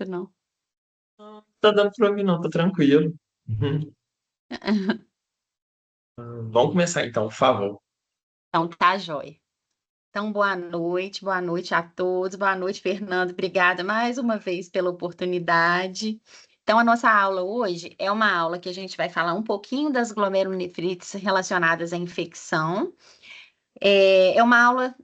não. Tá dando pra mim, não, tá tranquilo. Uhum. Vamos começar então, por favor. Então, tá, joia. Então, boa noite a todos. Boa noite, Fernando. Obrigada mais uma vez pela oportunidade. Então, a nossa aula hoje é uma aula que a gente vai falar um pouquinho das glomerulonefrites relacionadas à infecção. É uma aula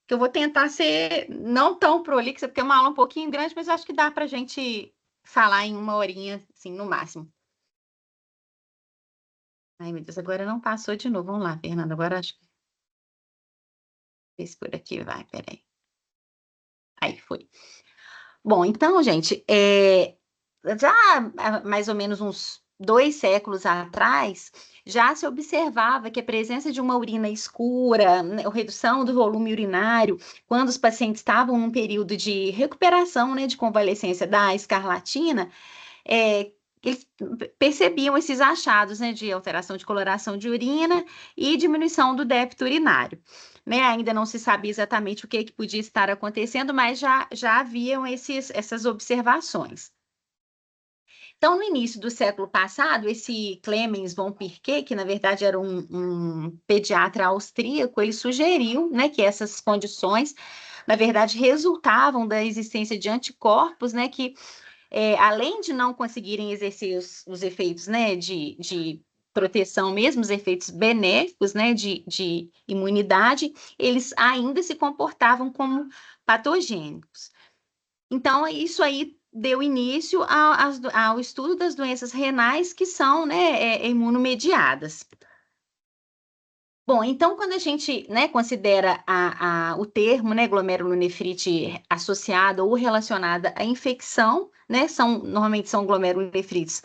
que eu vou tentar ser não tão prolixa, porque é uma aula um pouquinho grande, mas eu acho que dá para a gente falar em uma horinha, assim, no máximo. Ai, meu Deus, agora não passou de novo. Vamos lá, Fernando. Agora acho que esse por aqui vai, peraí. Aí foi. Bom, então, gente, já há mais ou menos uns 2 séculos atrás, já se observava que a presença de uma urina escura, né, a redução do volume urinário, quando os pacientes estavam num período de recuperação, né, de convalescência da escarlatina, eles percebiam esses achados, né, de alteração de coloração de urina e diminuição do débito urinário. Né, ainda não se sabia exatamente o que podia estar acontecendo, mas já haviam essas observações. Então, no início do século passado, esse Clemens von Pirquet, que na verdade era um pediatra austríaco, ele sugeriu, né, que essas condições, na verdade, resultavam da existência de anticorpos, né, que além de não conseguirem exercer os efeitos, né, de proteção, mesmo os efeitos benéficos, né, de imunidade, eles ainda se comportavam como patogênicos. Então, isso aí deu início ao estudo das doenças renais que são, né, imunomediadas. Bom, então quando a gente, né, considera o termo, né, glomerulonefrite associada ou relacionada à infecção, né, normalmente são glomerulonefrites,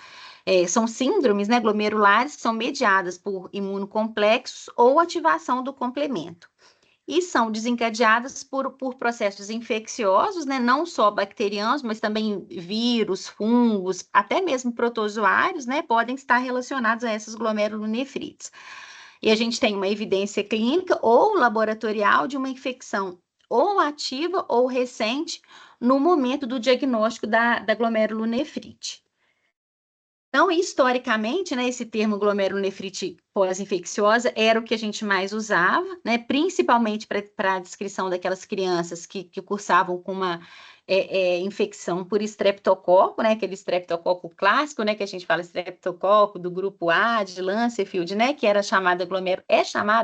são síndromes, né, glomerulares que são mediadas por imunocomplexos ou ativação do complemento. E são desencadeadas por processos infecciosos, né, não só bacterianos, mas também vírus, fungos, até mesmo protozoários, né, podem estar relacionados a essas glomerulonefrites. E a gente tem uma evidência clínica ou laboratorial de uma infecção ou ativa ou recente no momento do diagnóstico da glomerulonefrite. Então, historicamente, né, esse termo glomerulonefrite pós-infecciosa era o que a gente mais usava, né, principalmente para a descrição daquelas crianças que cursavam com uma infecção por estreptococo, né, aquele estreptococo clássico, né, que a gente fala estreptococo do grupo A, de Lancefield, né, que era chamada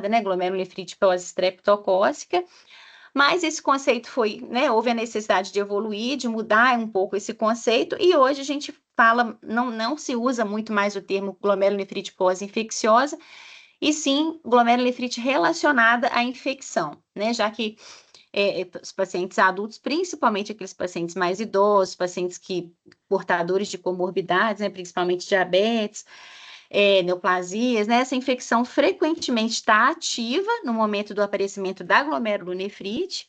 né, glomerulonefrite pós-estreptocócica. Mas esse conceito foi, né, houve a necessidade de evoluir, de mudar um pouco esse conceito, e hoje a gente fala, não se usa muito mais o termo glomerulonefrite pós-infecciosa, e sim glomerulonefrite relacionada à infecção, né, já que os pacientes adultos, principalmente aqueles pacientes mais idosos, pacientes portadores de comorbidades, né, principalmente diabetes, neoplasias, né? Essa infecção frequentemente está ativa no momento do aparecimento da glomerulonefrite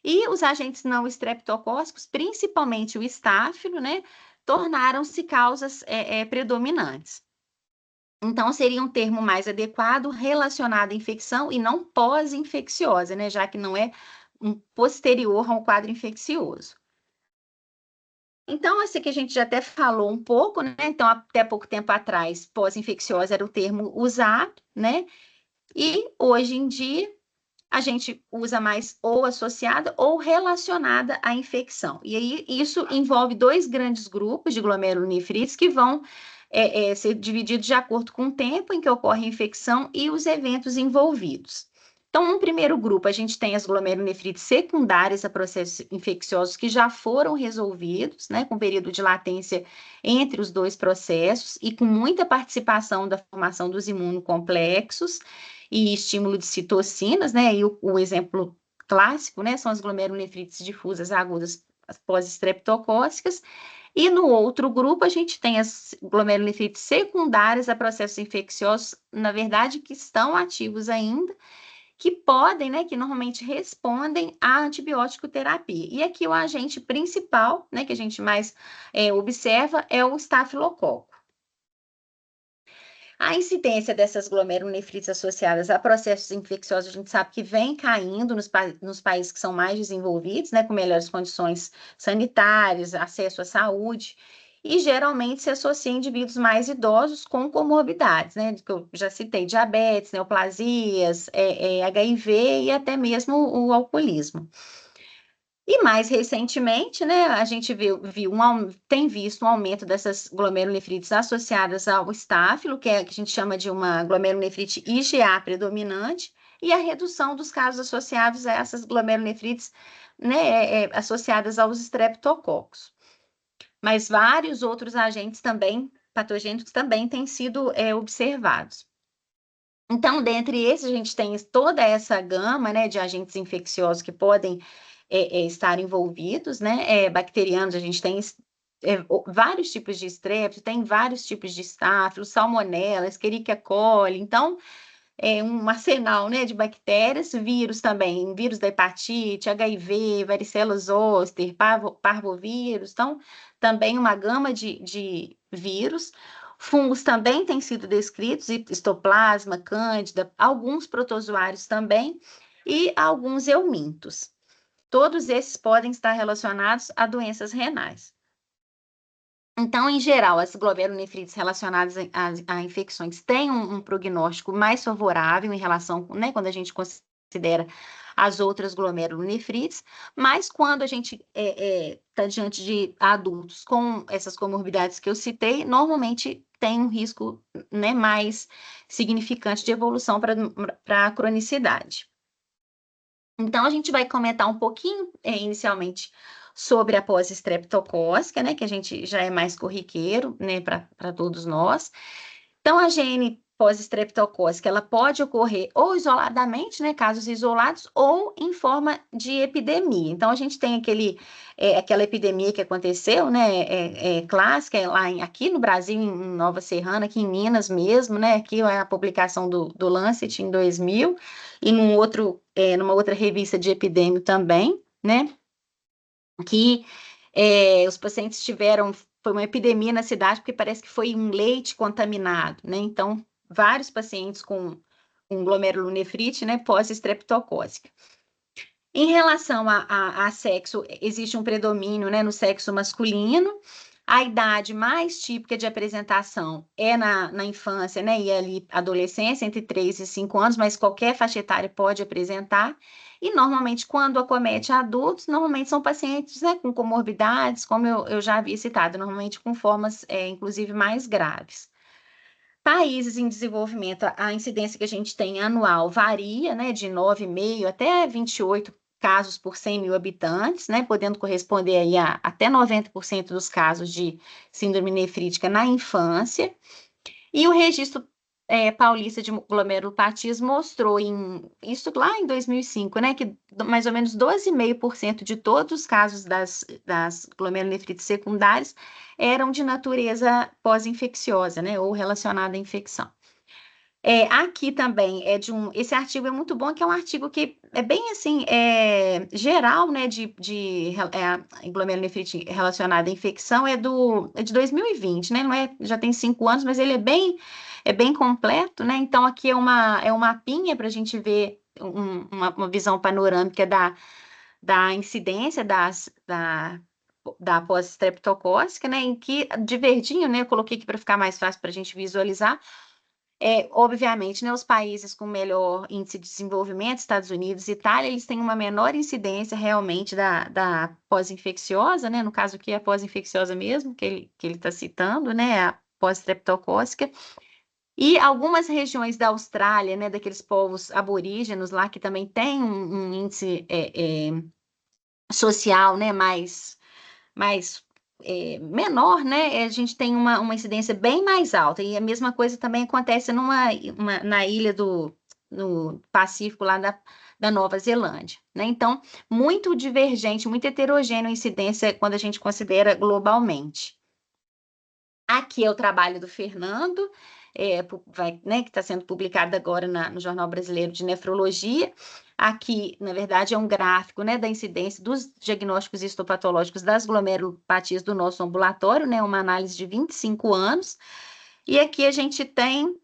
e os agentes não estreptocócicos, principalmente o estáfilo, né? Tornaram-se causas predominantes. Então, seria um termo mais adequado relacionado à infecção e não pós-infecciosa, né? Já que não é um posterior ao quadro infeccioso. Então, esse que a gente já até falou um pouco, né? Então, até pouco tempo atrás, pós-infecciosa era o termo usado, né? E hoje em dia a gente usa mais ou associada ou relacionada à infecção. E aí isso envolve 2 grandes grupos de glomerulonefrites que vão ser divididos de acordo com o tempo em que ocorre a infecção e os eventos envolvidos. Então, no primeiro grupo, a gente tem as glomerulonefrites secundárias a processos infecciosos que já foram resolvidos, né, com período de latência entre os 2 processos e com muita participação da formação dos imunocomplexos e estímulo de citocinas, né? E o exemplo clássico, né, são as glomerulonefrites difusas agudas pós-estreptocócicas. E no outro grupo, a gente tem as glomerulonefrites secundárias a processos infecciosos, na verdade, que estão ativos ainda, que podem, né, que normalmente respondem à antibiótico terapia. E aqui o agente principal, né, que a gente mais observa é o estafilococo. A incidência dessas glomerulonefrites associadas a processos infecciosos, a gente sabe que vem caindo nos países que são mais desenvolvidos, né, com melhores condições sanitárias, acesso à saúde, e geralmente se associa a indivíduos mais idosos com comorbidades, né, que eu já citei, diabetes, neoplasias, HIV e até mesmo o alcoolismo. E mais recentemente, né, a gente tem visto um aumento dessas glomerulonefrites associadas ao estáfilo, que a gente chama de uma glomerulonefrite IgA predominante, e a redução dos casos associados a essas glomerulonefrites, né, associadas aos estreptococos. Mas vários outros agentes também, patogênicos, também têm sido observados. Então, dentre esses, a gente tem toda essa gama, né, de agentes infecciosos que podem estar envolvidos, né? Bacterianos, a gente tem vários tipos de estrepto, tem vários tipos de estáfilo, salmonella, Escherichia coli, então é um arsenal, né, de bactérias, vírus também, vírus da hepatite, HIV, varicela zoster, parvovírus, então também uma gama de vírus. Fungos também têm sido descritos, histoplasma, cândida, alguns protozoários também, e alguns eumintos. Todos esses podem estar relacionados a doenças renais. Então, em geral, as glomerulonefrites relacionadas a infecções têm um prognóstico mais favorável em relação, né, quando a gente considera as outras glomerulonefrites, mas quando a gente está diante de adultos com essas comorbidades que eu citei, normalmente tem um risco, né, mais significante de evolução para a cronicidade. Então, a gente vai comentar um pouquinho, inicialmente, sobre a pós-estreptocócica, né, que a gente já é mais corriqueiro, né, para todos nós. Então, a GN pós-estreptocócica, ela pode ocorrer ou isoladamente, né, casos isolados, ou em forma de epidemia. Então, a gente tem aquela epidemia que aconteceu, né, clássica, aqui no Brasil, em Nova Serrana, aqui em Minas mesmo, né, aqui é a publicação do Lancet em 2000, e numa outra revista de epidemia também, né, que os pacientes foi uma epidemia na cidade, porque parece que foi um leite contaminado, né? Então, vários pacientes com glomerulonefrite, né, pós-estreptocócica. Em relação a sexo, existe um predomínio, né, no sexo masculino. A idade mais típica de apresentação é na infância, né, e ali adolescência, entre 3 e 5 anos, mas qualquer faixa etária pode apresentar. E normalmente, quando acomete adultos, normalmente são pacientes, né, com comorbidades, como eu já havia citado, normalmente com formas, inclusive, mais graves. Países em desenvolvimento, a incidência que a gente tem anual varia, né, de 9,5 até 28 casos por 100 mil habitantes, né, podendo corresponder aí a até 90% dos casos de síndrome nefrítica na infância. E o registro paulista de glomerulopatias mostrou isso lá em 2005, né, que mais ou menos 12,5% de todos os casos das glomerulonefrites secundárias eram de natureza pós-infecciosa, né, ou relacionada à infecção. Aqui também esse artigo é muito bom, que é um artigo que é bem assim, geral, né, a glomerulonefrite relacionada à infecção, é de 2020, né, já tem 5 anos, mas ele é bem completo, né, então aqui é um mapinha para a gente ver uma visão panorâmica da incidência da pós-estreptocócica, né, em que, de verdinho, né, eu coloquei aqui para ficar mais fácil para a gente visualizar. Obviamente, né, os países com melhor índice de desenvolvimento, Estados Unidos e Itália, eles têm uma menor incidência realmente da pós-infecciosa, né, no caso aqui é a pós-infecciosa mesmo, que ele está citando, né, a pós-estreptocócica, e algumas regiões da Austrália, né, daqueles povos aborígenos lá, que também tem um índice social, né, mais menor, né? A gente tem uma incidência bem mais alta. E a mesma coisa também acontece na ilha no Pacífico, lá da Nova Zelândia, né? Então, muito divergente, muito heterogêneo a incidência quando a gente considera globalmente. Aqui é o trabalho do Fernando, né, que está sendo publicado agora no Jornal Brasileiro de Nefrologia. Aqui, na verdade, é um gráfico, né, da incidência dos diagnósticos histopatológicos das glomerulopatias do nosso ambulatório, né, uma análise de 25 anos. E aqui a gente tem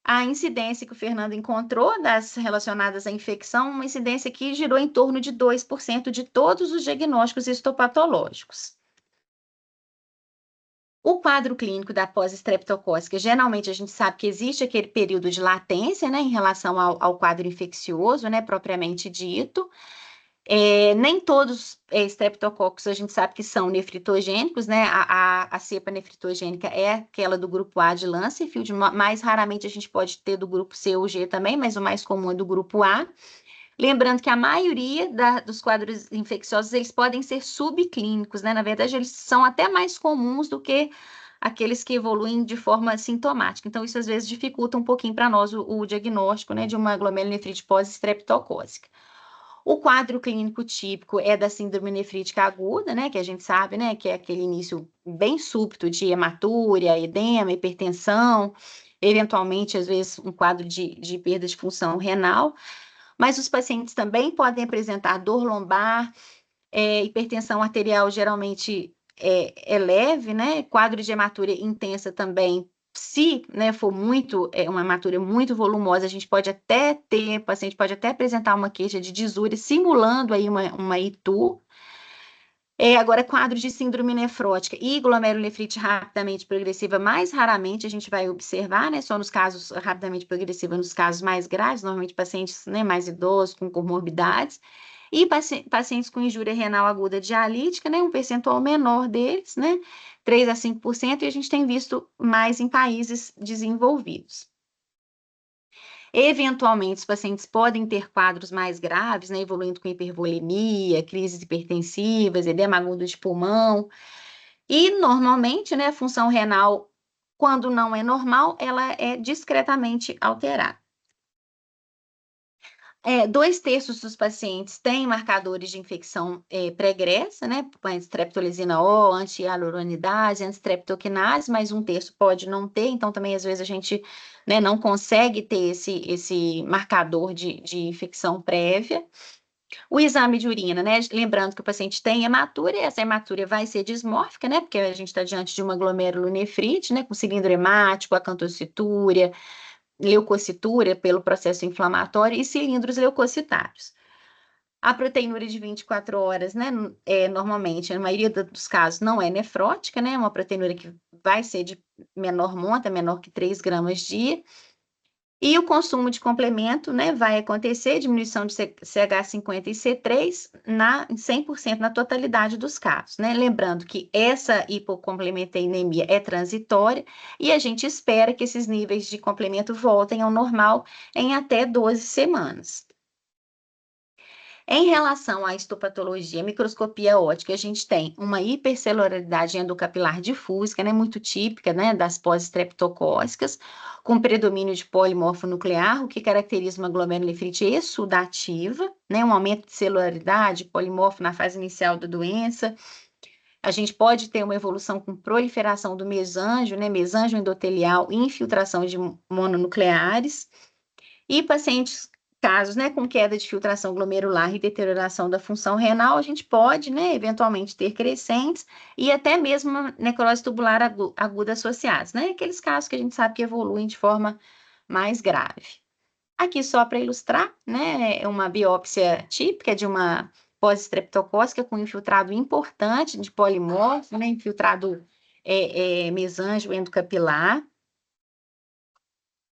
A incidência que o Fernando encontrou das relacionadas à infecção, uma incidência que girou em torno de 2% de todos os diagnósticos histopatológicos. O quadro clínico da pós-estreptocócica, geralmente a gente sabe que existe aquele período de latência, né, em relação ao quadro infeccioso, né, propriamente dito. Nem todos estreptococos a gente sabe que são nefritogênicos, né? A cepa nefritogênica é aquela do grupo A de Lancefield, mais raramente a gente pode ter do grupo C ou G também, mas o mais comum é do grupo A. Lembrando que a maioria dos quadros infecciosos, eles podem ser subclínicos, né? Na verdade, eles são até mais comuns do que aqueles que evoluem de forma sintomática. Então, isso às vezes dificulta um pouquinho para nós o diagnóstico, né, de uma glomerulonefrite pós-estreptocócica. O quadro clínico típico é da síndrome nefrítica aguda, né, que a gente sabe, né, que é aquele início bem súbito de hematúria, edema, hipertensão, eventualmente, às vezes, um quadro de perda de função renal, mas os pacientes também podem apresentar dor lombar, hipertensão arterial geralmente é leve, né, quadro de hematúria intensa também. Se, né, for uma hematúria muito volumosa, a gente pode até ter, o paciente pode até apresentar uma queixa de disúria, simulando aí uma ITU. Agora, quadro de síndrome nefrótica e glomerulonefrite rapidamente progressiva, mais raramente a gente vai observar, né, só nos casos rapidamente progressiva, nos casos mais graves, normalmente pacientes, né, mais idosos, com comorbidades. E pacientes com injúria renal aguda dialítica, né, um percentual menor deles, né, 3 a 5%, e a gente tem visto mais em países desenvolvidos. Eventualmente, os pacientes podem ter quadros mais graves, né, evoluindo com hipervolemia, crises hipertensivas, edema agudo de pulmão. E, normalmente, né, a função renal, quando não é normal, ela é discretamente alterada. 2/3 dos pacientes têm marcadores de infecção pregressa, né? Streptolizina O, anti-hialuronidase, anti-streptokinase, mas 1/3 pode não ter, então também às vezes a gente, né, não consegue ter esse marcador de infecção prévia. O exame de urina, né? Lembrando que o paciente tem hematúria, essa hematúria vai ser dismórfica, né? Porque a gente está diante de uma glomerulonefrite, né? Com cilindro hemático, acantocitúria, leucocitura pelo processo inflamatório e cilindros leucocitários. A proteinúria de 24 horas, né, normalmente, na maioria dos casos, não é nefrótica, né, uma proteinúria que vai ser de menor monta, menor que 3 gramas dia. E o consumo de complemento, né, vai acontecer, diminuição de CH50 e C3 em 100% na totalidade dos casos, né? Lembrando que essa hipocomplementanemia é transitória e a gente espera que esses níveis de complemento voltem ao normal em até 12 semanas. Em relação à histopatologia, microscopia óptica, a gente tem uma hipercelularidade endocapilar difúsica, né, muito típica, né, das pós-estreptocócicas, com predomínio de polimorfo nuclear, o que caracteriza uma glomerulonefrite exsudativa, né, um aumento de celularidade, polimorfo na fase inicial da doença. A gente pode ter uma evolução com proliferação do mesângio, né, mesângio endotelial e infiltração de mononucleares. E pacientes, casos, né, com queda de filtração glomerular e deterioração da função renal, a gente pode, né, eventualmente ter crescentes e até mesmo uma necrose tubular aguda associadas, né, aqueles casos que a gente sabe que evoluem de forma mais grave. Aqui só para ilustrar, né, é uma biópsia típica de uma pós-estreptocócica com infiltrado importante de polimorfo, né, infiltrado mesângio endocapilar.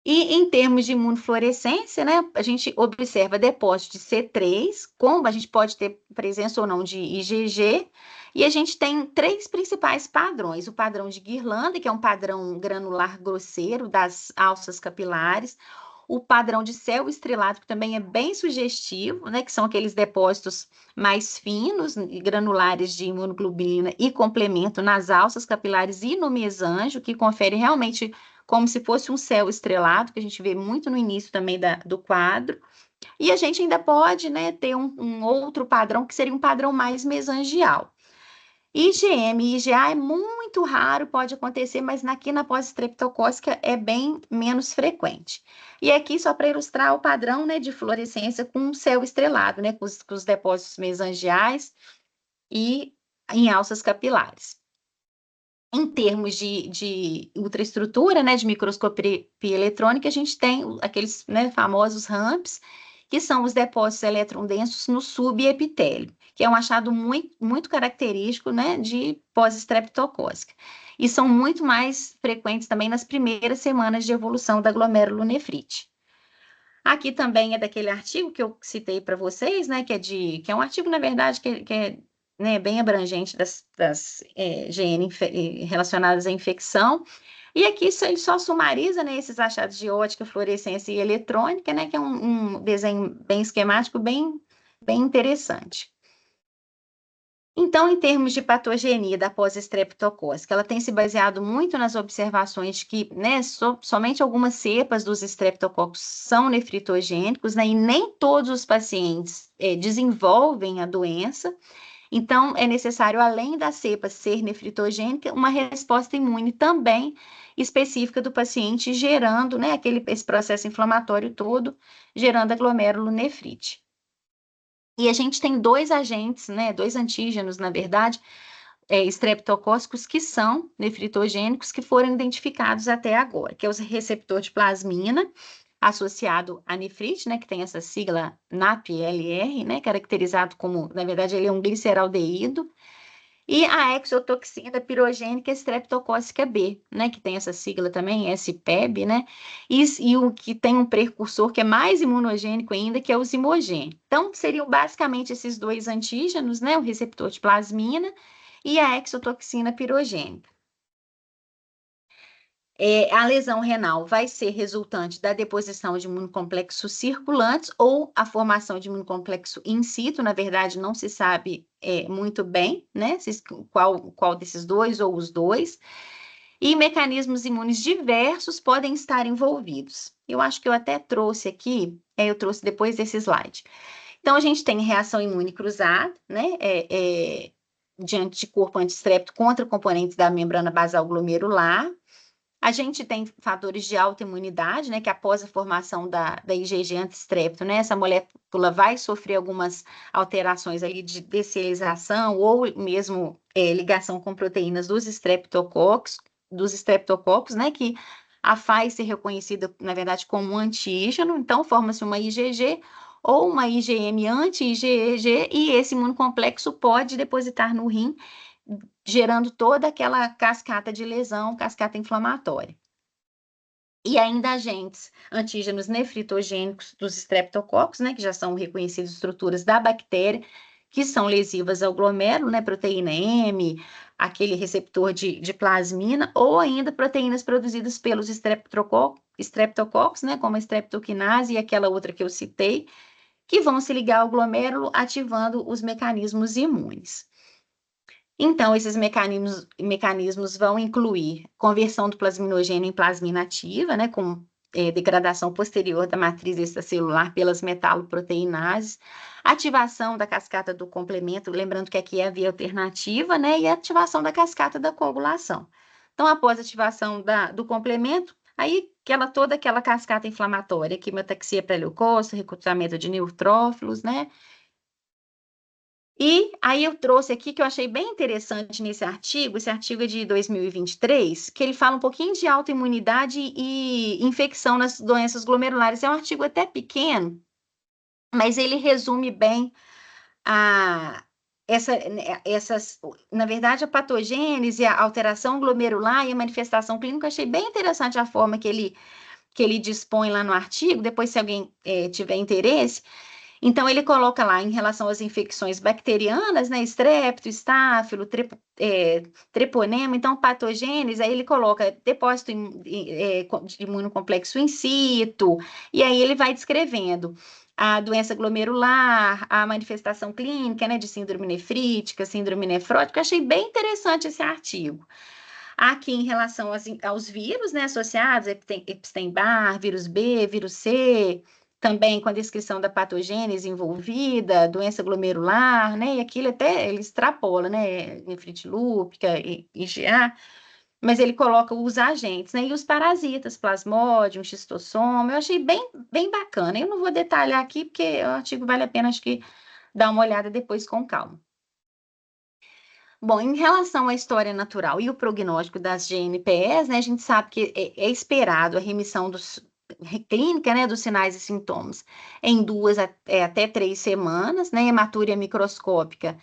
E em termos de imunofluorescência, né, a gente observa depósito de C3, como a gente pode ter presença ou não de IgG, e a gente tem 3 principais padrões: o padrão de Guirlanda, que é um padrão granular grosseiro das alças capilares, o padrão de céu estrelado, que também é bem sugestivo, né, que são aqueles depósitos mais finos e granulares de imunoglobulina e complemento nas alças capilares e no mesângio, que confere realmente como se fosse um céu estrelado, que a gente vê muito no início também do quadro. E a gente ainda pode, né, ter um outro padrão, que seria um padrão mais mesangial. IgM e IgA é muito raro, pode acontecer, mas aqui na pós-estreptocócica é bem menos frequente. E aqui, só para ilustrar o padrão, né, de fluorescência com um céu estrelado, né, com os depósitos mesangiais e em alças capilares. Em termos de ultraestrutura, né, de microscopia eletrônica, a gente tem aqueles, né, famosos ramps, que são os depósitos eletrondensos no subepitélio, que é um achado muito característico, né, de pós-estreptocócica. E são muito mais frequentes também nas primeiras semanas de evolução da glomerulonefrite. Aqui também é daquele artigo que eu citei para vocês, né, que é um artigo, na verdade, que é, né, bem abrangente das GN relacionadas à infecção. E aqui ele só sumariza, né, esses achados de ótica, fluorescência e eletrônica, né, que é um desenho bem esquemático, bem interessante. Então, em termos de patogenia da pós-estreptocócica, ela tem se baseado muito nas observações de que, né, somente algumas cepas dos estreptococos são nefritogênicos, né, e nem todos os pacientes desenvolvem a doença. Então, é necessário, além da cepa ser nefritogênica, uma resposta imune também específica do paciente, gerando, né, esse processo inflamatório todo, gerando a glomerulonefrite. E a gente tem dois agentes, né, dois antígenos, na verdade, estreptocócicos que são nefritogênicos, que foram identificados até agora, que é o receptor de plasmina, associado à nefrite, né, que tem essa sigla NAPLR, né, caracterizado como, na verdade, ele é um gliceraldeído, e a exotoxina pirogênica estreptocócica B, né, que tem essa sigla também, SPEB, né, e o que tem um precursor que é mais imunogênico ainda, que é o zimogênio. Então, seriam basicamente esses dois antígenos, né, o receptor de plasmina e a exotoxina pirogênica. A lesão renal vai ser resultante da deposição de imunocomplexos circulantes ou a formação de imunocomplexo in situ, na verdade, não se sabe muito bem, né, qual desses dois ou os dois, e mecanismos imunes diversos podem estar envolvidos. Eu acho que eu até trouxe aqui, eu trouxe depois desse slide. Então, a gente tem reação imune cruzada, né, de anticorpo antistrepto contra componentes da membrana basal glomerular. A gente tem fatores de autoimunidade, né, que após a formação da IgG antistrepto, né, essa molécula vai sofrer algumas alterações ali de descialização ou mesmo ligação com proteínas dos estreptococos, né, que faz ser reconhecida, na verdade, como um antígeno, então forma-se uma IgG ou uma IgM anti-IgG e esse imunocomplexo pode depositar no rim gerando toda aquela cascata de lesão, cascata inflamatória. E ainda agentes antígenos nefritogênicos dos estreptococos, né, que já são reconhecidas estruturas da bactéria, que são lesivas ao glomérulo, né, proteína M, aquele receptor de plasmina, ou ainda proteínas produzidas pelos estreptococos, né, como a streptokinase e aquela outra que eu citei, que vão se ligar ao glomérulo ativando os mecanismos imunes. Então, esses mecanismos vão incluir conversão do plasminogênio em plasmina ativa, né, com degradação posterior da matriz extracelular pelas metaloproteinases, ativação da cascata do complemento, lembrando que aqui é a via alternativa, né, e a ativação da cascata da coagulação. Então, após a ativação do complemento, aí toda aquela cascata inflamatória, quimiotaxia pré-leucócito, recrutamento de neutrófilos, né, e aí eu trouxe aqui que eu achei bem interessante nesse artigo, esse artigo é de 2023, que ele fala um pouquinho de autoimunidade e infecção nas doenças glomerulares. É um artigo até pequeno, mas ele resume bem a, essas, na verdade, a patogênese, a alteração glomerular e a manifestação clínica. Eu achei bem interessante a forma que ele dispõe lá no artigo, depois se alguém tiver interesse. Então, ele coloca lá em relação às infecções bacterianas, né, estrepto, estáfilo, treponema, então, patogênese, aí ele coloca depósito de imunocomplexo in situ, e aí ele vai descrevendo a doença glomerular, a manifestação clínica, né, de síndrome nefrítica, síndrome nefrótica. Eu achei bem interessante esse artigo. Aqui, em relação aos vírus, né, associados, Epstein-Barr, vírus B, vírus C, também com a descrição da patogênese envolvida, doença glomerular, né, e aquilo até ele extrapola, né, nefrite lúpica, IgA, mas ele coloca os agentes, né, e os parasitas, plasmodium, xistossoma, eu achei bem bacana. Eu não vou detalhar aqui, porque o artigo vale a pena, acho que, dar uma olhada depois com calma. Bom, em relação à história natural e o prognóstico das GNPs, né, a gente sabe que é esperado a remissão clínica, né, dos sinais e sintomas em até 3 semanas, né, hematúria microscópica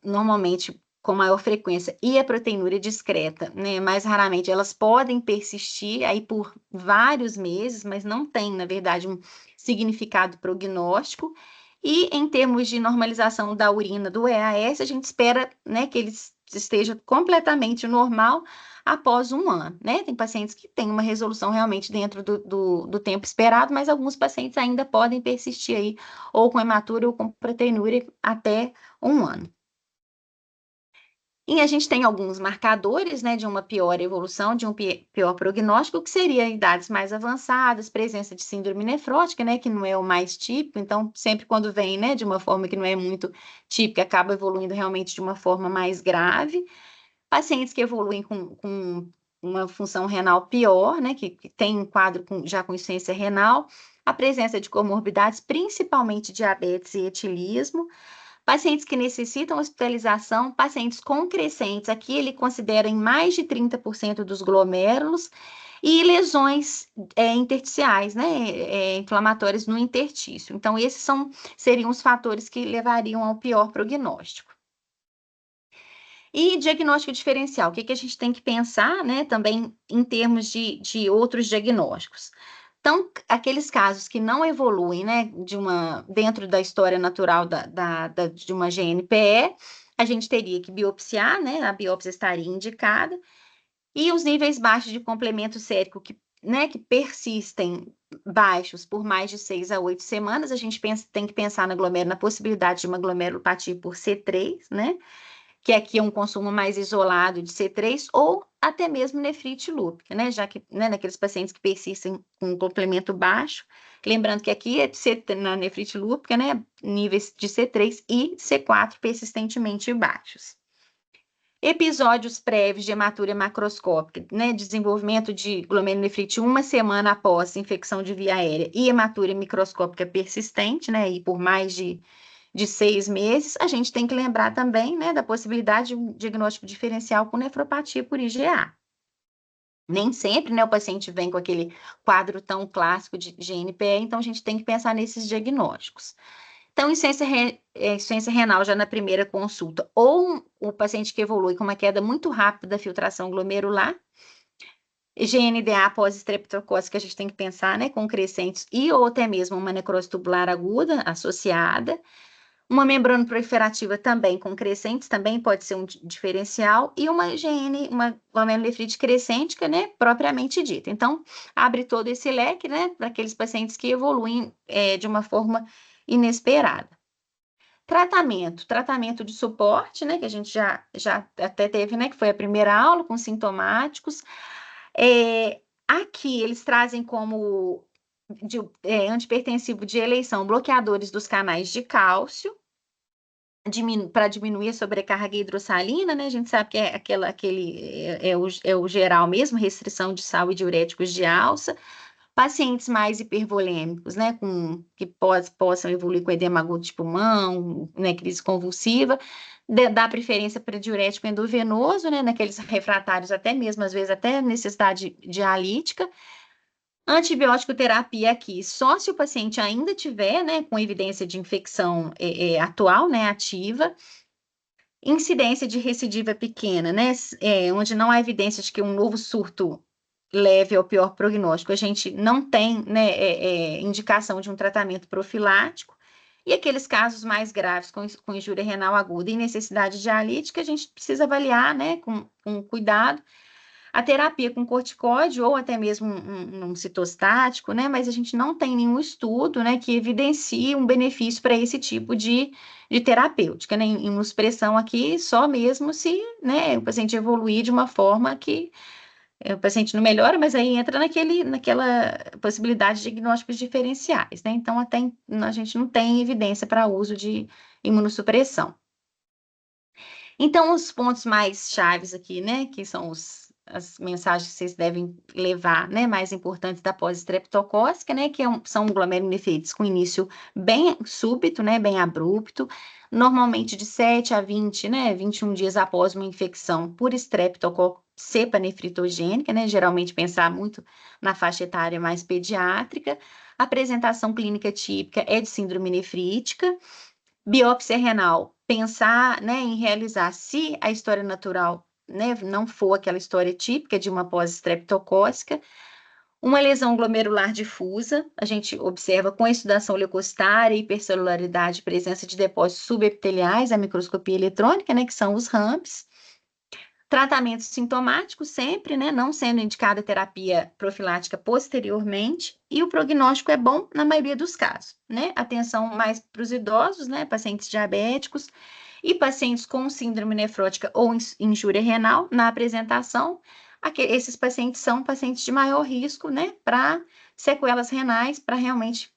normalmente com maior frequência, e a proteinúria discreta, né? Mais raramente, elas podem persistir aí por vários meses, mas não tem, na verdade, um significado prognóstico. E em termos de normalização da urina do EAS, a gente espera, né, que ele esteja completamente normal após 1 ano, né? Tem pacientes que têm uma resolução realmente dentro do tempo esperado, mas alguns pacientes ainda podem persistir aí, ou com hematúria ou com proteinúria até 1 ano. E a gente tem alguns marcadores, né, de uma pior evolução, de um pior prognóstico, que seria idades mais avançadas, presença de síndrome nefrótica, né, que não é o mais típico, então sempre quando vem, né, de uma forma que não é muito típica, acaba evoluindo realmente de uma forma mais grave. Pacientes que evoluem com uma função renal pior, né, que tem um quadro já com insuficiência renal, a presença de comorbidades, principalmente diabetes e etilismo. Pacientes que necessitam hospitalização, pacientes com crescentes, aqui ele considera em mais de 30% dos glomérulos, e lesões intersticiais, né, inflamatórias no intertício. Então, esses seriam os fatores que levariam ao pior prognóstico. E diagnóstico diferencial, o que a gente tem que pensar, né, também em termos de outros diagnósticos. Então, aqueles casos que não evoluem, né, dentro da história natural de uma GNPE, a gente teria que biopsiar, né, a biópsia estaria indicada, e os níveis baixos de complemento sérico que persistem baixos por mais de 6 a 8 semanas, a gente tem que pensar na possibilidade de uma glomerulopatia por C3, né, que aqui é um consumo mais isolado de C3, ou até mesmo nefrite lúpica, né? Já que, né, naqueles pacientes que persistem com um complemento baixo, lembrando que aqui na nefrite lúpica, né, níveis de C3 e C4 persistentemente baixos. Episódios prévios de hematúria macroscópica, né, desenvolvimento de glomerulonefrite 1 semana após infecção de via aérea e hematúria microscópica persistente, né, e por mais de 6 meses, a gente tem que lembrar também, né, da possibilidade de um diagnóstico diferencial com nefropatia por IgA. Nem sempre, né, o paciente vem com aquele quadro tão clássico de GNPE, então a gente tem que pensar nesses diagnósticos. Então, insuficiência renal já na primeira consulta, ou o paciente que evolui com uma queda muito rápida da filtração glomerular, GNDA após estreptococose, que a gente tem que pensar, né, com crescentes, ou até mesmo uma necrose tubular aguda associada. Uma membrana proliferativa também com crescentes, também pode ser um diferencial, e uma glomerulonefrite crescêntica, né, propriamente dita. Então, abre todo esse leque, né, para aqueles pacientes que evoluem de uma forma inesperada. Tratamento de suporte, né, que a gente já até teve, né, que foi a primeira aula, com sintomáticos. Aqui eles trazem como antipertensivo de eleição bloqueadores dos canais de cálcio, para diminuir a sobrecarga hidrossalina, né? A gente sabe que é o geral mesmo, restrição de sal e diuréticos de alça. Pacientes mais hipervolêmicos, né, que possam evoluir com edema agudo de pulmão, né, crise convulsiva, dá preferência para diurético endovenoso, né, naqueles refratários até mesmo, às vezes até necessidade dialítica. Antibiótico terapia aqui, só se o paciente ainda tiver, né, com evidência de infecção atual, né, ativa. Incidência de recidiva pequena, né, onde não há evidência de que um novo surto leve ao pior prognóstico, a gente não tem, né, indicação de um tratamento profilático. E aqueles casos mais graves com injúria renal aguda e necessidade dialítica, a gente precisa avaliar, né, com cuidado, a terapia com corticóide ou até mesmo um citostático, né, mas a gente não tem nenhum estudo, né, que evidencie um benefício para esse tipo de terapêutica, né, imunossupressão aqui só mesmo se, né, o paciente evoluir de uma forma que o paciente não melhora, mas aí entra naquela possibilidade de diagnósticos diferenciais, né? Então, a gente não tem evidência para uso de imunossupressão. Então, os pontos mais chaves aqui, né, que são as mensagens que vocês devem levar, né, mais importantes da pós-estreptocócica, né, que são glomerulonefrites com início bem súbito, né, bem abrupto, normalmente de 7 a 20, né, 21 dias após uma infecção por estreptococcus cepa nefritogênica, né, geralmente pensar muito na faixa etária mais pediátrica. A apresentação clínica típica é de síndrome nefrítica. Biópsia renal, pensar, né, em realizar se a história natural, né, não for aquela história típica de uma pós-estreptocócica. Uma lesão glomerular difusa, a gente observa com a estudação leucocitária, hipercelularidade, presença de depósitos subepiteliais, a microscopia eletrônica, né, que são os RAMPs. Tratamento sintomático sempre, né, não sendo indicada terapia profilática posteriormente, e o prognóstico é bom na maioria dos casos, né? Atenção mais para os idosos, né, pacientes diabéticos e pacientes com síndrome nefrótica ou injúria renal na apresentação. Esses pacientes são pacientes de maior risco, né, para sequelas renais, para realmente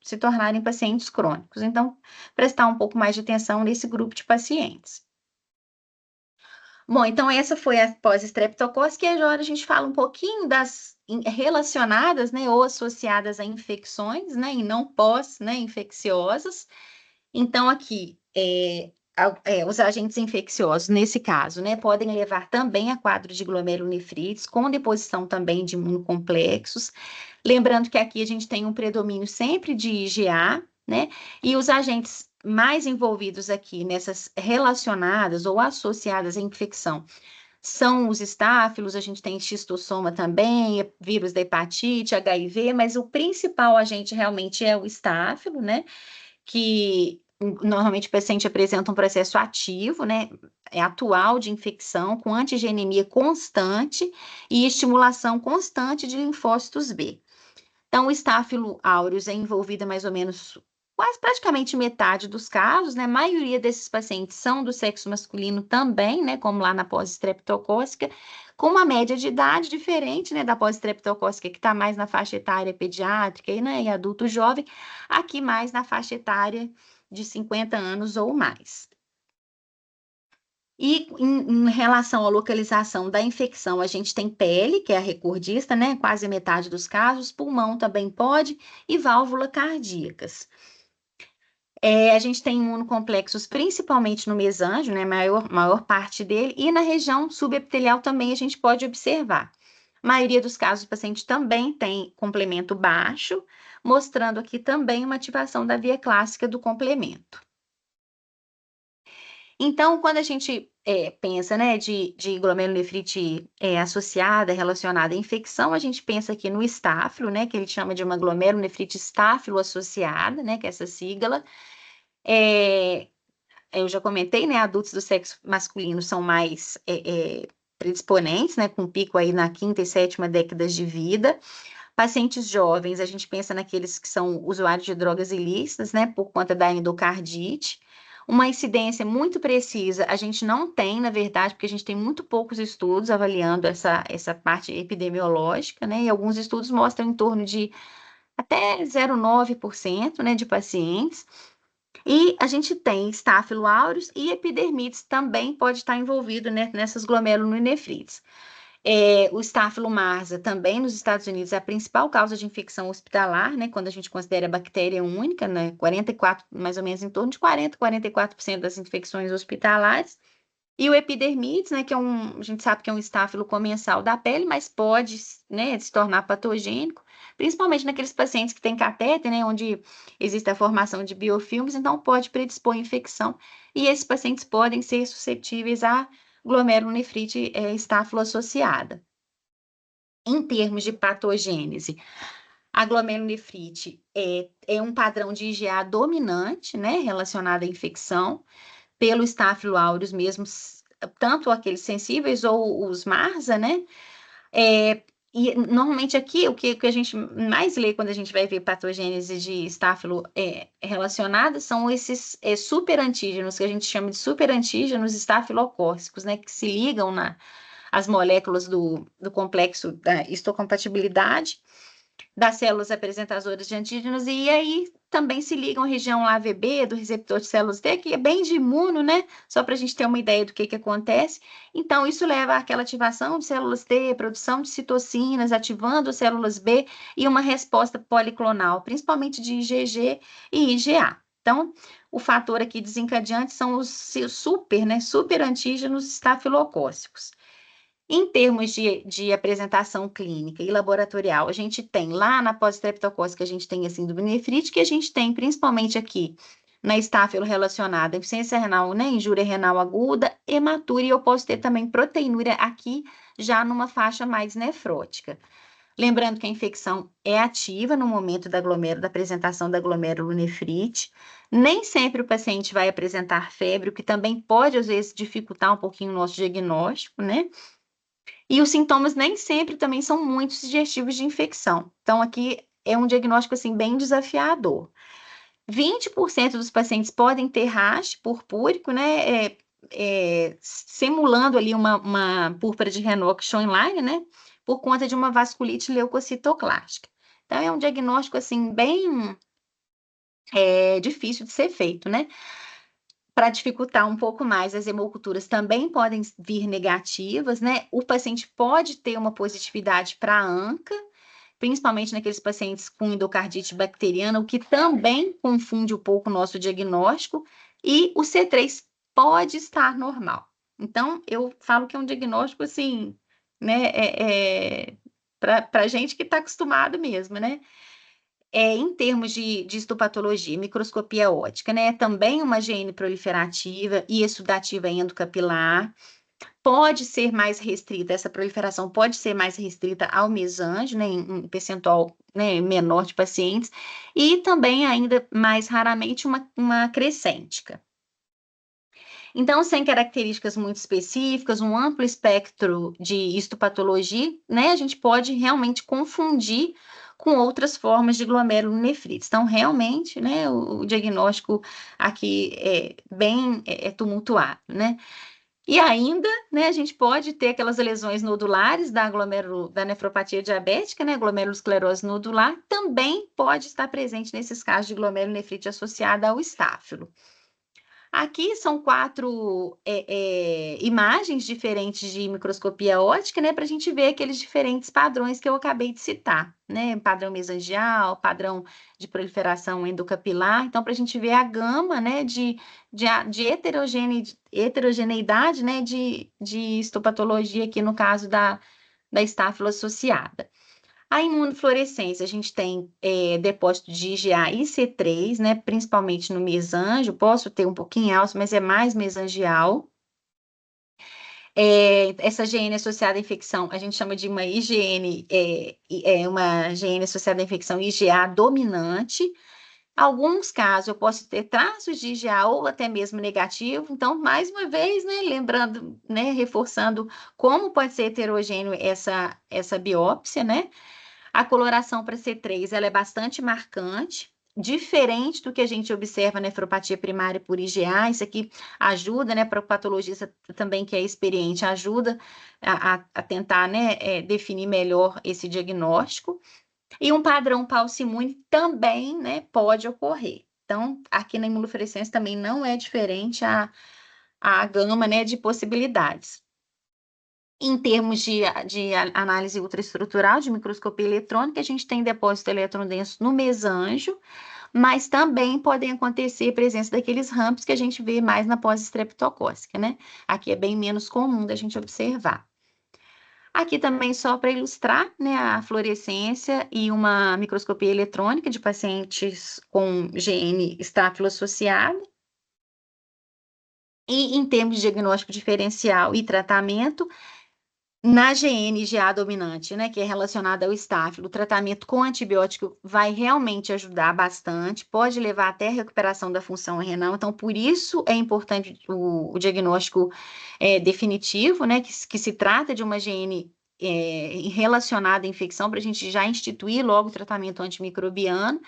se tornarem pacientes crônicos. Então, prestar um pouco mais de atenção nesse grupo de pacientes. Bom, então essa foi a pós-estreptocócica, e agora a gente fala um pouquinho das relacionadas, né, ou associadas a infecções, né, e não pós, né, infecciosas. Então, aqui, os agentes infecciosos, nesse caso, né, podem levar também a quadro de glomerulonefrites, com deposição também de imunocomplexos. Lembrando que aqui a gente tem um predomínio sempre de IgA, né, e os agentes mais envolvidos aqui nessas relacionadas ou associadas à infecção são os estáfilos, a gente tem xistossoma também, vírus da hepatite, HIV, mas o principal agente realmente é o estáfilo, né? Que normalmente o paciente apresenta um processo ativo, né? Atual de infecção, com antigenemia constante e estimulação constante de linfócitos B. Então, o estáfilo aureus é envolvida mais ou menos quase praticamente metade dos casos, né? A maioria desses pacientes são do sexo masculino também, né? Como lá na pós-estreptocócica, com uma média de idade diferente, né? Da pós-estreptocócica, que está mais na faixa etária pediátrica e, né? E adulto jovem, aqui mais na faixa etária de 50 anos ou mais. E em relação à localização da infecção, a gente tem pele, que é a recordista, né? Quase metade dos casos, pulmão também pode, e válvula cardíacas. A gente tem imunocomplexos principalmente no mesanjo, né? Maior parte dele, e na região subepitelial também a gente pode observar. A maioria dos casos, o paciente também tem complemento baixo, mostrando aqui também uma ativação da via clássica do complemento. Então, quando a gente pensa, né, de glomerulonefrite associada, relacionada à infecção, a gente pensa aqui no estáfilo, né, que ele chama de uma glomerulonefrite estáfilo associada, né, que é essa sigla. Eu já comentei, né, adultos do sexo masculino são mais predisponentes, né, com pico aí na quinta e sétima décadas de vida. Pacientes jovens, a gente pensa naqueles que são usuários de drogas ilícitas, né, por conta da endocardite. Uma incidência muito precisa, a gente não tem, na verdade, porque a gente tem muito poucos estudos avaliando essa parte epidemiológica, né, e alguns estudos mostram em torno de até 0,9%, né, de pacientes. E a gente tem estáfilo aureus e epidermides também pode estar envolvido, né, nessas glomerulonefrites. O estáfilo marsa também nos Estados Unidos é a principal causa de infecção hospitalar, né? Quando a gente considera a bactéria única, né? 44, mais ou menos em torno de 44% das infecções hospitalares. E o epidermides, né? Que a gente sabe que é um estáfilo comensal da pele, mas pode, né, se tornar patogênico, principalmente naqueles pacientes que têm catéter, né? Onde existe a formação de biofilmes, então pode predispor à infecção. E esses pacientes podem ser suscetíveis a glomerulonefrite estáfilo associada. Em termos de patogênese, a glomerulonefrite é um padrão de IgA dominante, né, relacionado à infecção, pelo estáfilo aureus mesmo, tanto aqueles sensíveis ou os MARSA, né? E normalmente aqui, o que a gente mais lê quando a gente vai ver patogênese de estáfilo relacionada são esses superantígenos, que a gente chama de superantígenos estafilocócicos, né, que se ligam as moléculas do complexo da histocompatibilidade das células apresentadoras de antígenos, e aí também se ligam à região AVB do receptor de células T, que é bem de imuno, né? Só para a gente ter uma ideia do que acontece. Então, isso leva àquela ativação de células T, produção de citocinas, ativando células B e uma resposta policlonal, principalmente de IgG e IgA. Então, o fator aqui desencadeante são os super antígenos estafilocócicos. Em termos de apresentação clínica e laboratorial, a gente tem lá na pós-estreptocócica, a gente tem a síndrome nefrítica, e a gente tem principalmente aqui na estáfilo relacionada à insuficiência renal, né, injúria renal aguda, hematúria, e eu posso ter também proteinúria aqui já numa faixa mais nefrótica. Lembrando que a infecção é ativa no momento da apresentação da glomerulonefrite. Nem sempre o paciente vai apresentar febre, o que também pode, às vezes, dificultar um pouquinho o nosso diagnóstico, né? E os sintomas nem sempre também são muito sugestivos de infecção. Então, aqui é um diagnóstico, assim, bem desafiador. 20% dos pacientes podem ter rash purpúrico, né? Simulando ali uma púrpura de Raynaud Schönlein, né? Por conta de uma vasculite leucocitoclástica. Então, é um diagnóstico, assim, bem difícil de ser feito, né? Para dificultar um pouco mais, as hemoculturas também podem vir negativas, né? O paciente pode ter uma positividade para a ANCA, principalmente naqueles pacientes com endocardite bacteriana, o que também confunde um pouco o nosso diagnóstico, e o C3 pode estar normal. Então, eu falo que é um diagnóstico, assim, né, para gente que está acostumado mesmo, né? Em termos de histopatologia, microscopia óptica, né? Também uma GN proliferativa e exudativa endocapilar. Pode ser mais restrita, essa proliferação pode ser mais restrita ao mesanjo, né, em um percentual, né, menor de pacientes, e também ainda mais raramente uma crescêntica. Então, sem características muito específicas, um amplo espectro de histopatologia, né, a gente pode realmente confundir com outras formas de glomerulonefrite. Então, realmente, né, o diagnóstico aqui é bem tumultuado, né? E ainda, né, a gente pode ter aquelas lesões nodulares da nefropatia diabética, né, glomerulosclerose nodular, também pode estar presente nesses casos de glomerulonefrite associada ao estáfilo. Aqui são 4 imagens diferentes de microscopia óptica, né, para a gente ver aqueles diferentes padrões que eu acabei de citar, né, padrão mesangial, padrão de proliferação endocapilar. Então, para a gente ver a gama, né, de heterogeneidade, né, de histopatologia aqui no caso da estáfilo associada. A imunofluorescência, a gente tem depósito de IgA e C3, né, principalmente no mesanjo, posso ter um pouquinho alto, mas é mais mesangial. Essa GN associada à infecção, a gente chama de uma IgN, uma GN associada à infecção IgA dominante. Alguns casos eu posso ter traços de IgA ou até mesmo negativo, então, mais uma vez, né, lembrando, né, reforçando como pode ser heterogêneo essa biópsia, né? A coloração para C3 ela é bastante marcante, diferente do que a gente observa na nefropatia primária por IgA. Isso aqui ajuda, né, para o patologista também que é experiente, ajuda a tentar, né, definir melhor esse diagnóstico. E um padrão pauci-imune também, né, pode ocorrer. Então, aqui na imunofluorescência também não é diferente a gama, né, de possibilidades. Em termos de análise ultraestrutural, de microscopia eletrônica, a gente tem depósito eletrodenso no mesanjo, mas também podem acontecer a presença daqueles ramps que a gente vê mais na pós-estreptocócica, né? Aqui é bem menos comum da gente observar. Aqui também só para ilustrar, né, a fluorescência e uma microscopia eletrônica de pacientes com GN estáfilo associado. E em termos de diagnóstico diferencial e tratamento, na GN-GA dominante, né, que é relacionada ao estáfilo, o tratamento com antibiótico vai realmente ajudar bastante, pode levar até a recuperação da função renal, então por isso é importante o diagnóstico definitivo, né, que se trata de uma GN relacionada à infecção, para a gente já instituir logo o tratamento antimicrobiano.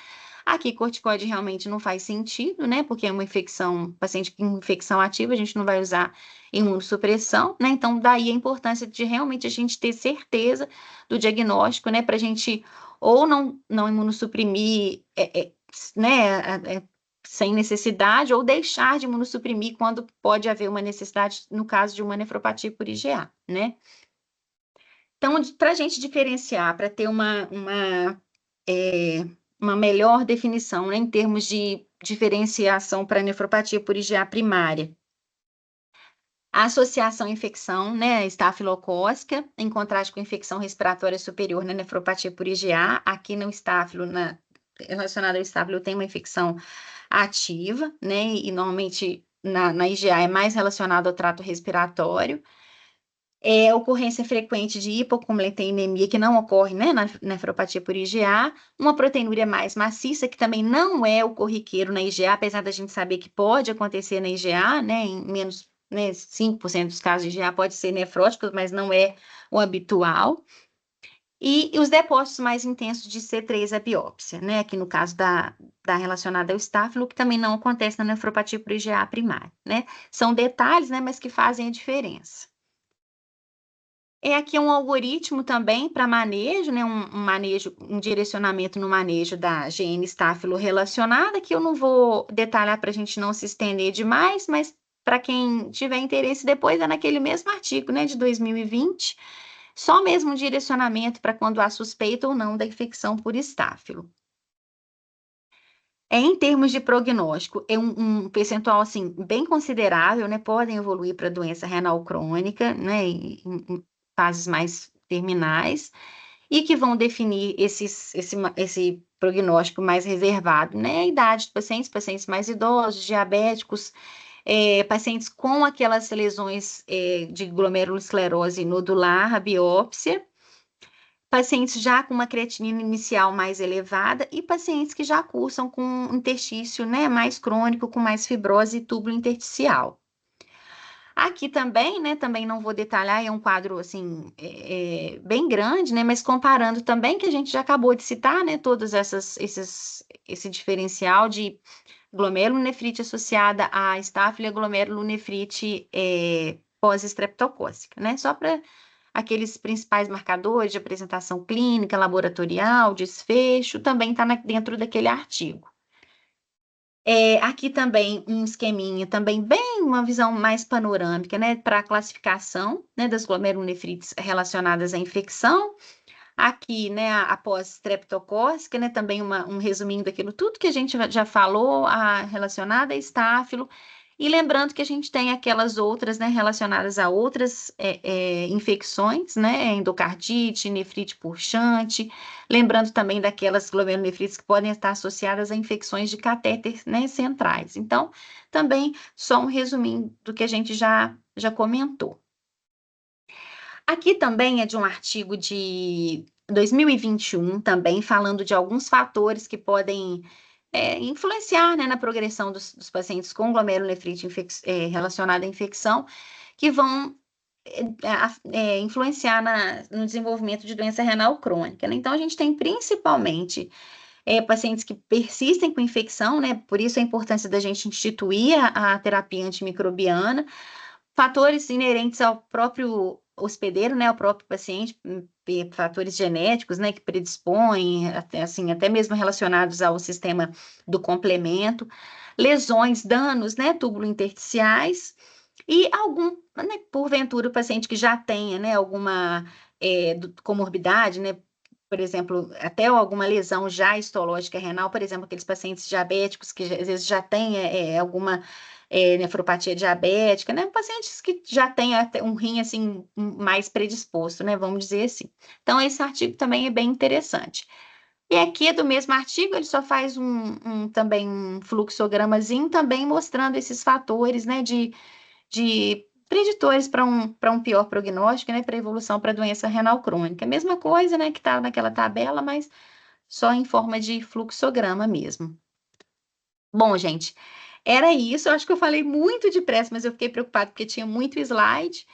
Aqui, corticoide realmente não faz sentido, né? Porque é uma infecção, paciente com infecção ativa, a gente não vai usar imunossupressão, né? Então, daí a importância de realmente a gente ter certeza do diagnóstico, né? Para a gente ou não imunossuprimir, né? Sem necessidade, ou deixar de imunossuprimir quando pode haver uma necessidade, no caso de uma nefropatia por IgA, né? Então, para a gente diferenciar, para ter uma melhor definição, né, em termos de diferenciação para nefropatia por IgA primária. A associação à infecção, né, estafilocócica, em contraste com infecção respiratória superior na nefropatia por IgA, aqui no estáfilo, relacionado ao estáfilo, tem uma infecção ativa, né, e normalmente na IgA é mais relacionado ao trato respiratório. Ocorrência frequente de hipocrometenemia, que não ocorre, né, na nefropatia por IgA, uma proteinúria mais maciça, que também não é o corriqueiro na IgA, apesar da gente saber que pode acontecer na IgA, né, em menos, né, 5% dos casos de IgA pode ser nefrótico, mas não é o habitual. E os depósitos mais intensos de C3 à biópsia, né, aqui no caso da relacionada ao estáfilo, que também não acontece na nefropatia por IgA primária, né. São detalhes, né, mas que fazem a diferença. Aqui um algoritmo também para manejo, né, um direcionamento no manejo da gene estáfilo relacionada, que eu não vou detalhar para a gente não se estender demais, mas para quem tiver interesse depois, é naquele mesmo artigo, né, de 2020, só mesmo um direcionamento para quando há suspeita ou não da infecção por estáfilo. Em termos de prognóstico, é um percentual, assim, bem considerável, né, podem evoluir para doença renal crônica, né, em fases mais terminais, e que vão definir esse prognóstico mais reservado, né, a idade dos pacientes mais idosos, diabéticos, pacientes com aquelas lesões, de glomerulosclerose nodular, a biópsia, pacientes já com uma creatinina inicial mais elevada e pacientes que já cursam com um interstício, né, mais crônico, com mais fibrose e túbulo intersticial. Aqui também, né, também não vou detalhar, é um quadro, assim, bem grande, né, mas comparando também, que a gente já acabou de citar, né, todos esse diferencial de glomerulonefrite associada à estáfilo e glomerulonefrite pós-estreptocócica, né, só para aqueles principais marcadores de apresentação clínica, laboratorial, desfecho, também está dentro daquele artigo. Aqui também um esqueminha, também bem uma visão mais panorâmica, né, para a classificação, né, das glomerulonefrites relacionadas à infecção. Aqui, né, a pós-streptocócica, né, também um resuminho daquilo tudo que a gente já falou, relacionada a estáfilo. E lembrando que a gente tem aquelas outras, né, relacionadas a outras infecções, né, endocardite, nefrite purchante, lembrando também daquelas glomerulonefrites que podem estar associadas a infecções de catéter, né, centrais. Então, também só um resuminho do que a gente já comentou. Aqui também é de um artigo de 2021, também falando de alguns fatores que podem influenciar, né, na progressão dos pacientes com glomerulonefrite relacionada à infecção, que vão influenciar no desenvolvimento de doença renal crônica, né? Então, a gente tem principalmente pacientes que persistem com infecção, né? Por isso a importância da gente instituir a terapia antimicrobiana, fatores inerentes ao próprio hospedeiro, né, ao próprio paciente, fatores genéticos, né, que predispõem, até mesmo relacionados ao sistema do complemento, lesões, danos, né, túbulo-intersticiais, e né, porventura, o paciente que já tenha, né, alguma comorbidade, né, por exemplo, até alguma lesão já histológica renal, por exemplo, aqueles pacientes diabéticos que às vezes já têm alguma nefropatia diabética, né? Pacientes que já têm até um rim assim mais predisposto, né? Vamos dizer assim. Então, esse artigo também é bem interessante. E aqui do mesmo artigo, ele só faz também um fluxogramazinho, também mostrando esses fatores, né? De preditores para um pior prognóstico, né? Para evolução para doença renal crônica. Mesma coisa, né? Que está naquela tabela, mas só em forma de fluxograma mesmo. Bom, gente, era isso. Eu acho que eu falei muito depressa, mas eu fiquei preocupada porque tinha muito slide.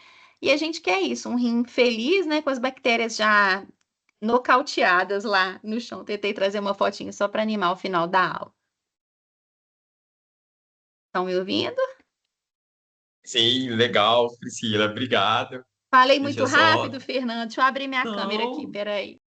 E a gente quer isso, um rim feliz, né? Com as bactérias já nocauteadas lá no chão. Tentei trazer uma fotinha só para animar o final da aula. Estão me ouvindo? Sim, legal, Priscila, obrigado. Falei Deixa muito eu só. rápido, Fernando. Deixa eu abrir minha câmera aqui, Não, peraí.